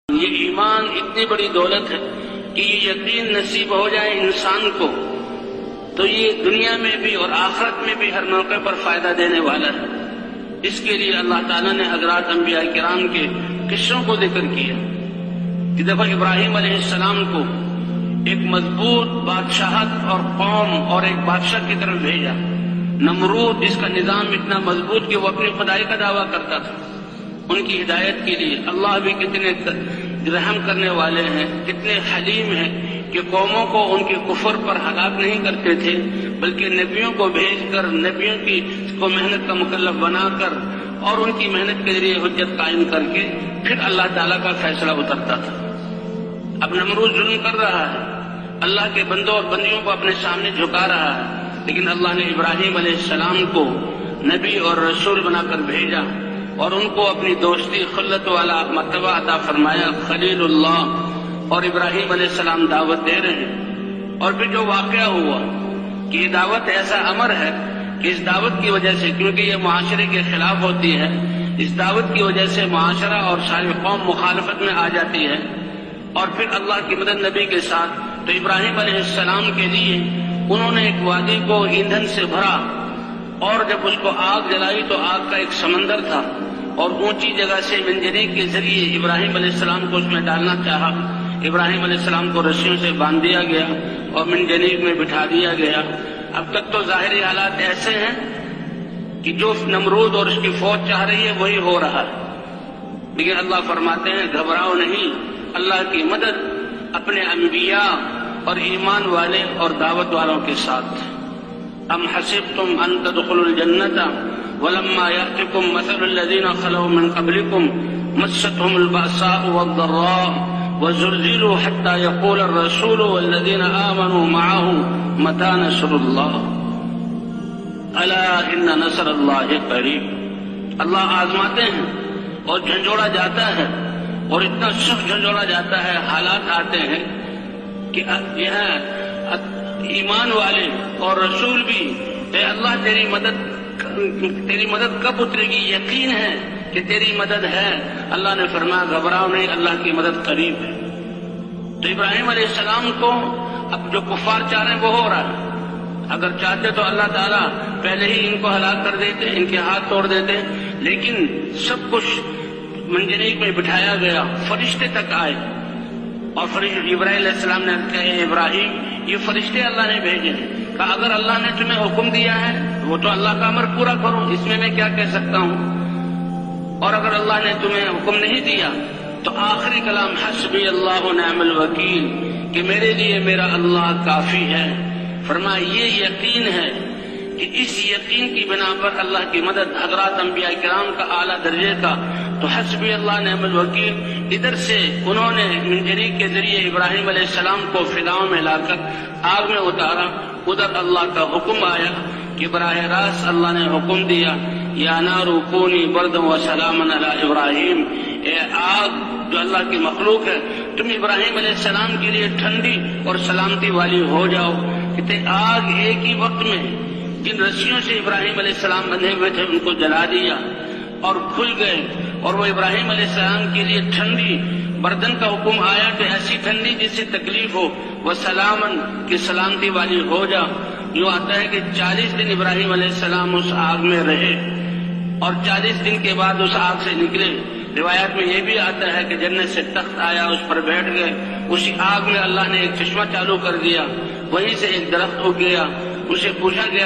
یہ ایمان اتنی بڑی دولت ہے کہ یہ یقین نصیب ہو جائے انسان کو تو یہ دنیا میں بھی اور آخرت میں بھی ہر موقع پر فائدہ دینے والا ہے۔ اس کے لیے اللہ تعالیٰ نے حضرات انبیاء کرام کے قصوں کو ذکر کیا کہ دیکھو ابراہیم علیہ السلام کو ایک مضبوط بادشاہت اور قوم اور ایک بادشاہ کی طرف بھیجا۔ نمرود جس کا نظام اتنا مضبوط کہ وہ اپنی خدائی کا دعویٰ کرتا تھا، ان کی ہدایت کے لیے اللہ بھی کتنے رحم کرنے والے ہیں، کتنے حلیم ہیں کہ قوموں کو ان کے کفر پر ہلاک نہیں کرتے تھے بلکہ نبیوں کو بھیج کر نبیوں کی کو محنت کا مکلف بنا کر اور ان کی محنت کے ذریعے حجت قائم کر کے پھر اللہ تعالیٰ کا فیصلہ اترتا تھا۔ اب نمرود ظلم کر رہا ہے، اللہ کے بندوں اور بندیوں کو اپنے سامنے جھکا رہا ہے، لیکن اللہ نے ابراہیم علیہ السلام کو نبی اور رسول بنا کر بھیجا اور ان کو اپنی دوستی خلت والا مرتبہ عطا فرمایا، خلیل اللہ، اور ابراہیم علیہ السلام دعوت دے رہے ہیں۔ اور پھر جو واقعہ ہوا کہ یہ دعوت ایسا امر ہے کہ اس دعوت کی وجہ سے، کیونکہ یہ معاشرے کے خلاف ہوتی ہے، اس دعوت کی وجہ سے معاشرہ اور ساری قوم مخالفت میں آ جاتی ہے، اور پھر اللہ کی مدد نبی کے ساتھ، تو ابراہیم علیہ السلام کے لیے انہوں نے ایک وادی کو ایندھن سے بھرا اور جب اس کو آگ جلائی تو آگ کا ایک سمندر تھا اور اونچی جگہ سے منجنیق کے ذریعے ابراہیم علیہ السلام کو اس میں ڈالنا چاہا۔ ابراہیم علیہ السلام کو رسیوں سے باندھ دیا گیا اور منجنیق میں بٹھا دیا گیا۔ اب تک تو ظاہری حالات ایسے ہیں کہ جو نمرود اور اس کی فوج چاہ رہی ہے وہی ہو رہا ہے، لیکن اللہ فرماتے ہیں گھبراؤ نہیں، اللہ کی مدد اپنے انبیاء اور ایمان والے اور دعوت والوں کے ساتھ۔ ام حسبتم ان تدخلوا الجنة ولما يأتكم مثل الذين خلوا من قبلكم مستهم البأساء والضراء وزلزلوا حتى يقول الرسول والذين آمنوا معه متى نصر الله ألا إن نصر الله قريب۔ اللہ آزماتے ہیں اور جھنجھوڑا جاتا ہے اور اتنا سخت جھنجھوڑا جاتا ہے، حالات آتے ہیں کہ ایمان والے اور رسول بھی اے اللہ تیری مدد کب اترے گی، یقین ہے کہ تیری مدد ہے۔ اللہ نے فرمایا گھبراؤ نہیں، اللہ کی مدد قریب ہے۔ تو ابراہیم علیہ السلام کو اب جو کفار چاہ رہے ہیں وہ ہو رہا ہے، اگر چاہتے تو اللہ تعالیٰ پہلے ہی ان کو ہلاک کر دیتے، ان کے ہاتھ توڑ دیتے، لیکن سب کچھ منجنیق میں بٹھایا گیا، فرشتے تک آئے اور ابراہیم علیہ السلام نے کہا اے ابراہیم یہ فرشتے اللہ نے بھیجے ہیں، کہا اگر اللہ نے تمہیں حکم دیا ہے وہ تو اللہ کا امر پورا کرو، اس میں کیا کہہ سکتا ہوں، اور اگر اللہ نے تمہیں حکم نہیں دیا تو آخری کلام حسبی اللہ و نعم الوکیل، کہ میرے لیے میرا اللہ کافی ہے۔ فرمایا یہ یقین ہے کہ اس یقین کی بنا پر اللہ کی مدد حضرات انبیاء کرام کا اعلیٰ درجے کا، تو حسبی اللہ نعم الوکیل ادھر سے انہوں نے منجنیق کے ذریعے ابراہیم علیہ السلام کو فضاؤں میں لا کر آگ میں اتارا، ادھر اللہ کا حکم آیا کہ براہ راست اللہ نے حکم دیا یا نار کونی بردا و سلاما علی ابراہیم، اے آگ جو اللہ کی مخلوق ہے تم ابراہیم علیہ السلام کے لیے ٹھنڈی اور سلامتی والی ہو جاؤ۔ کہ آگ ایک ہی وقت میں جن رسیوں سے ابراہیم علیہ السلام بندھے ہوئے تھے ان کو جلا دیا اور کھل گئے، اور وہ ابراہیم علیہ السلام کے لیے ٹھنڈی بردن کا حکم آیا کہ ایسی ٹھنڈی جس سے تکلیف ہو، وہ سلامن کی سلامتی والی ہو جا۔ یوں آتا ہے کہ 40 دن ابراہیم علیہ السلام اس آگ میں رہے اور 40 دن کے بعد اس آگ سے نکلے۔ روایات میں یہ بھی آتا ہے کہ جنت سے تخت آیا، اس پر بیٹھ گئے، اسی آگ میں اللہ نے ایک چشمہ چالو کر دیا، وہیں سے ایک درخت اگ گیا، اسے پوچھا گیا